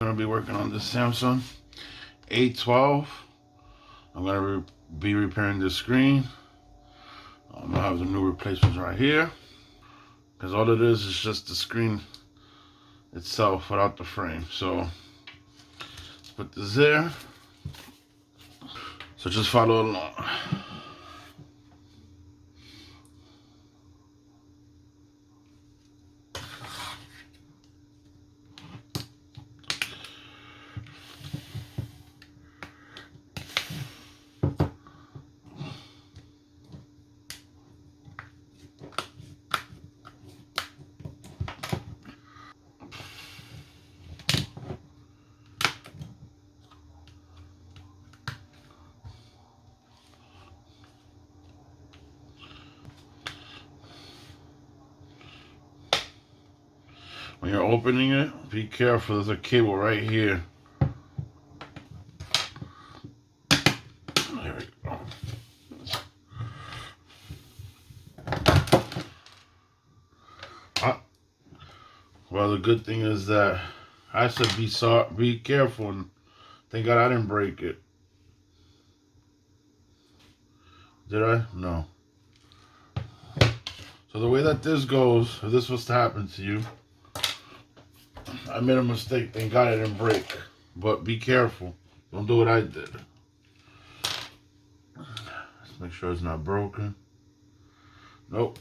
I'm going to be working on this Samsung A12. I'm going to be repairing this screen. I'm going to have the new replacements right here. Because all it is just the screen itself without the frame. So let's put this there. So just follow along. When you're opening it, be careful. There's a cable right here. There we go. Well, the good thing is that I said be careful. And thank God I didn't break it. Did I? No. So the way that this goes, if this was to happen to you, I made a mistake. Thank God I didn't break. But be careful. Don't do what I did. Let's make sure it's not broken. Nope.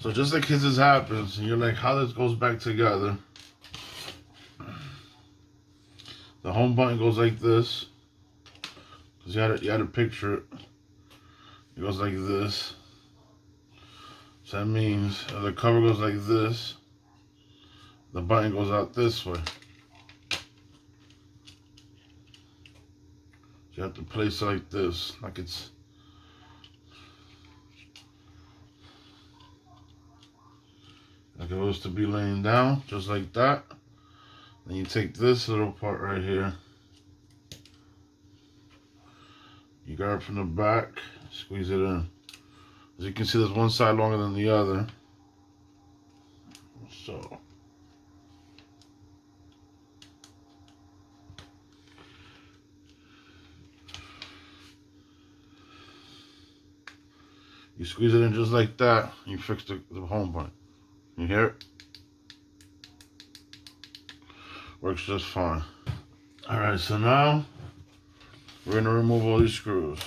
So just in case this happens, and you're like, how this goes back together, the home button goes like this. Because you had to picture it. It goes like this. So that means if the cover goes like this, the button goes out this way. So you have to place it like this, like it's like it was to be laying down, just like that. Then you take this little part right here. You grab it from the back, squeeze it in. As you can see, there's one side longer than the other. So you squeeze it in just like that, and you fix the home button. You hear it? Works just fine. Alright, so now we're going to remove all these screws.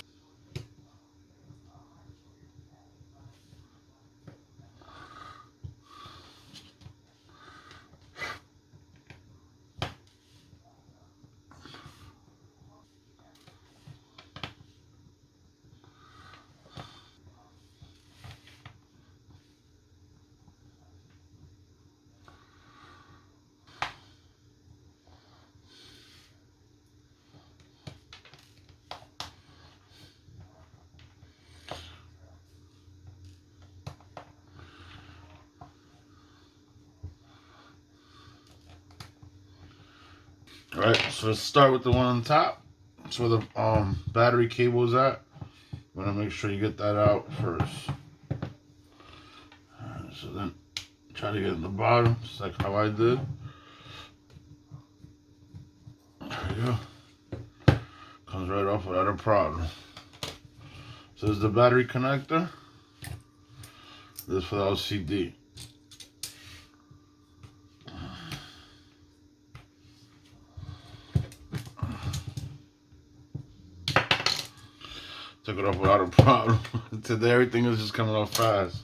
Alright, so let's start with the one on top. That's where the battery cable is at. I'm going to make sure you get that out first. Alright, so then try to get in the bottom, just like how I did. There you go. Comes right off without a problem. So there's the battery connector. This for the LCD. Took it off without a problem. Today everything is just coming off fast.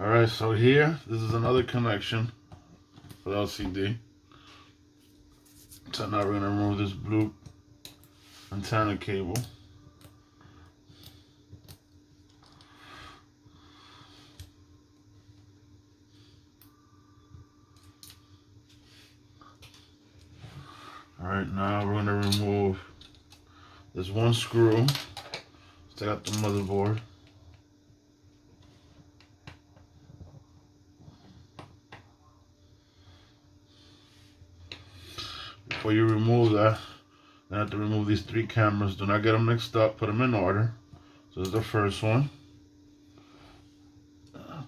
Alright, so here, this is another connection for the LCD. So now we're going to remove this blue antenna cable. Alright, now we're going to remove this one screw. Let's take out the motherboard. Before you remove that, you have to remove these three cameras. Do not get them mixed up. Put them in order. So this is the first one.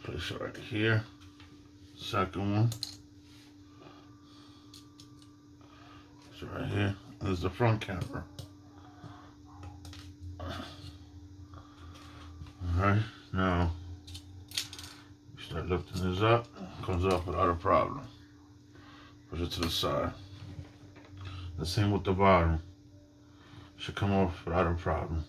Place it right here. Second one. So right here, this is the front camera. Alright, now you start lifting this up, comes up without a problem. Push it to the side. The same with the bottom. Should come off without a problem.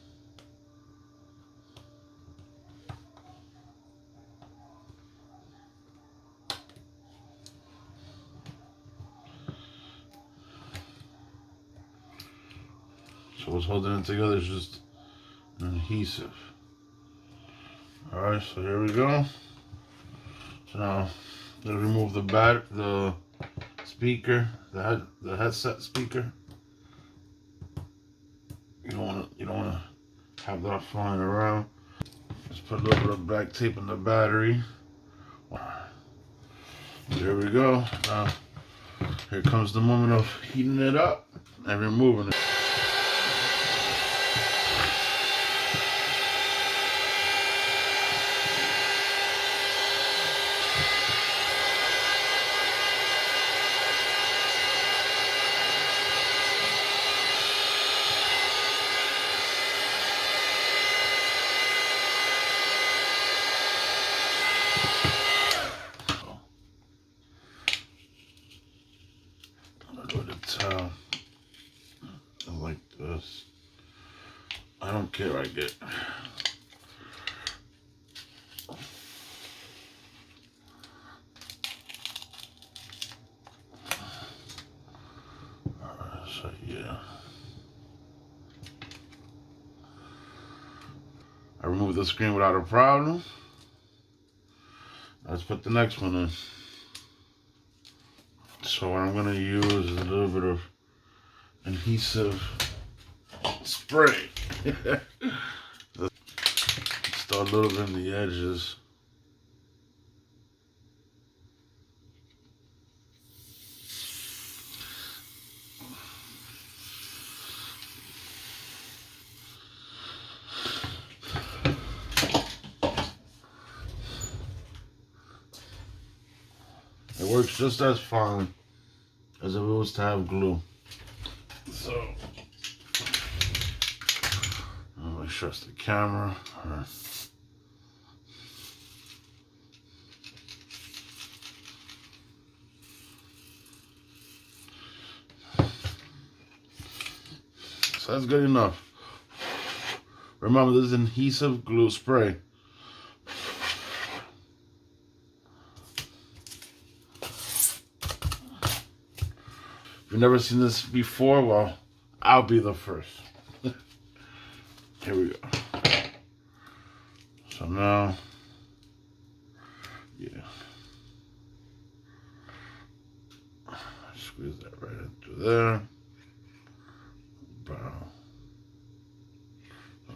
So what's holding it together is just an adhesive. Alright, so here we go. So now let's remove the speaker, the headset speaker. You don't wanna have that flying around. Just put a little bit of black tape on the battery. There we go. Now here comes the moment of heating it up and removing it. Like this. I don't care, I get. So yeah. I removed the screen without a problem. Let's put the next one in. So what I'm gonna use is a little bit of adhesive spray. Just a little bit in the edges. It works just as fine as if it was to have glue. So, I'm gonna trust the camera. So that's good enough. Remember, this is adhesive glue spray. If you've never seen this before, well, I'll be the first. Here we go. So now, yeah. Squeeze that right into there. Brown.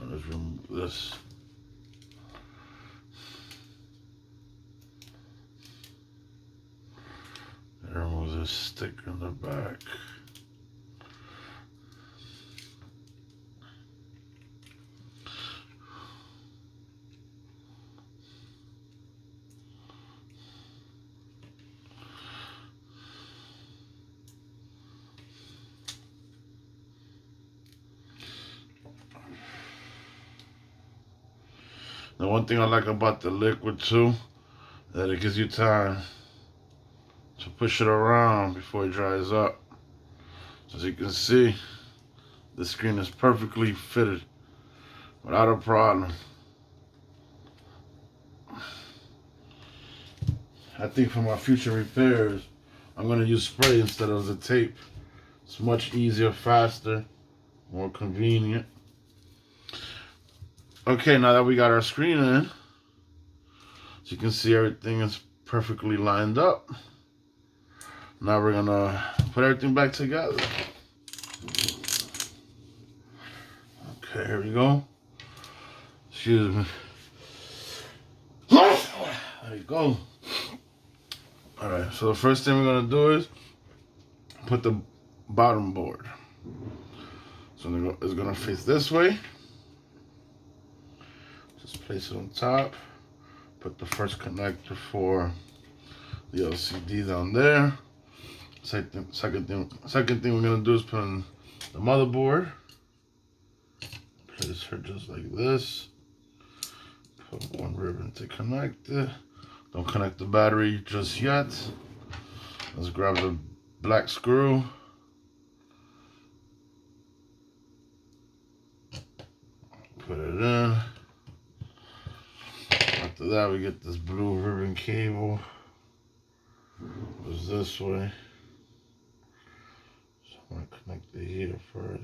Let's remove this. And remove this sticker in the back. The one thing I like about the liquid too, that it gives you time to push it around before it dries up. So as you can see, the screen is perfectly fitted without a problem. I think for my future repairs, I'm gonna use spray instead of the tape. It's much easier, faster, more convenient. Okay, now that we got our screen in, as you can see, everything is perfectly lined up. Now we're gonna put everything back together. Okay, here we go. Excuse me. There you go. Alright, so the first thing we're gonna do is put the bottom board. So it's gonna face this way. Just place it on top. Put the first connector for the LCD down there. Second thing we're gonna do is put in the motherboard. Place her just like this. Put one ribbon to connect it. Don't connect the battery just yet. Let's grab the black screw. Put it in. After that, we get this blue ribbon cable. Goes this way. So I'm gonna connect the heater first.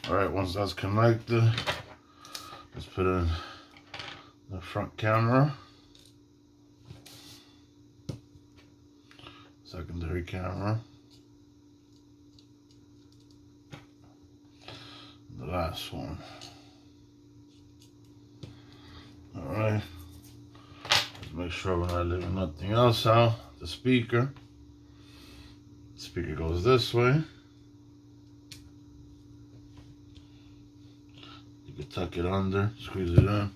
All right, once that's connected, let's put in the front camera, secondary camera, the last one. All right, let's make sure we're not leaving nothing else out. The speaker goes this way. You tuck it under, squeeze it in.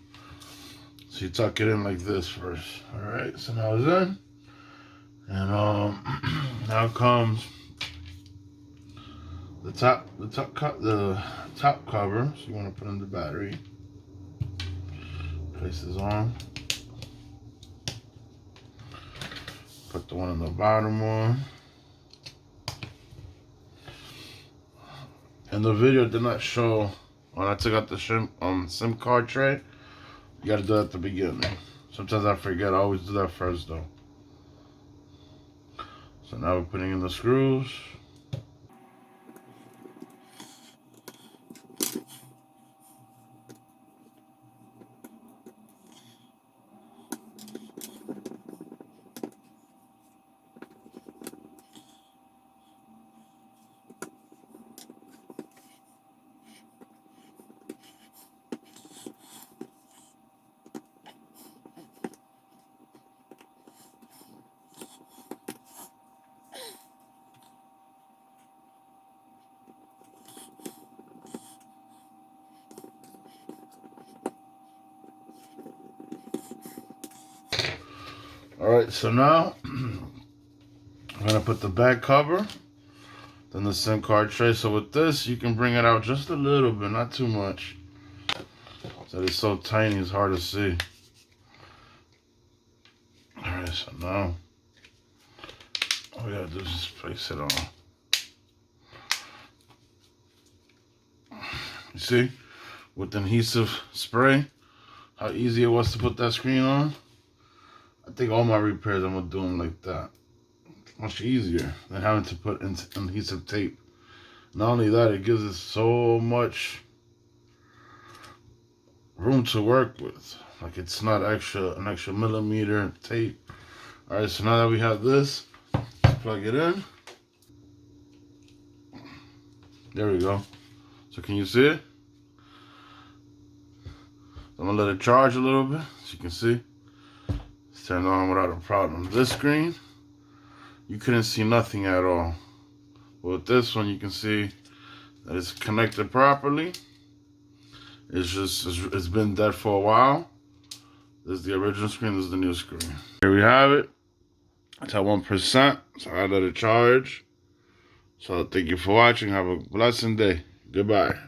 So you tuck it in like this first. All right, so now it's in. And now comes the top cover. So you want to put in the battery. Place this on. Put the one on the bottom on. And the video did not show when I took out the SIM card tray. You gotta do that at the beginning. Sometimes I forget. I always do that first though. So now we're putting in the screws. All right, so now I'm gonna put the back cover, then the SIM card tray. So with this, you can bring it out just a little bit, not too much. So it's so tiny, it's hard to see. All right, so now all we gotta do is just place it on. You see, with adhesive spray, how easy it was to put that screen on. I think all my repairs I'm gonna do them like that. Much easier than having to put in adhesive tape. Not only that, it gives us so much room to work with. Like it's not an extra millimeter tape. All right, so now that we have this, let's plug it in. There we go. So can you see it? I'm gonna let it charge a little bit, so you can see. It's turned on without a problem. This screen, you couldn't see nothing at all. But with this one, you can see that it's connected properly. It's been dead for a while. This is the original screen, this is the new screen. Here we have it. It's at 1%, so I let it charge. So thank you for watching. Have a blessed day. Goodbye.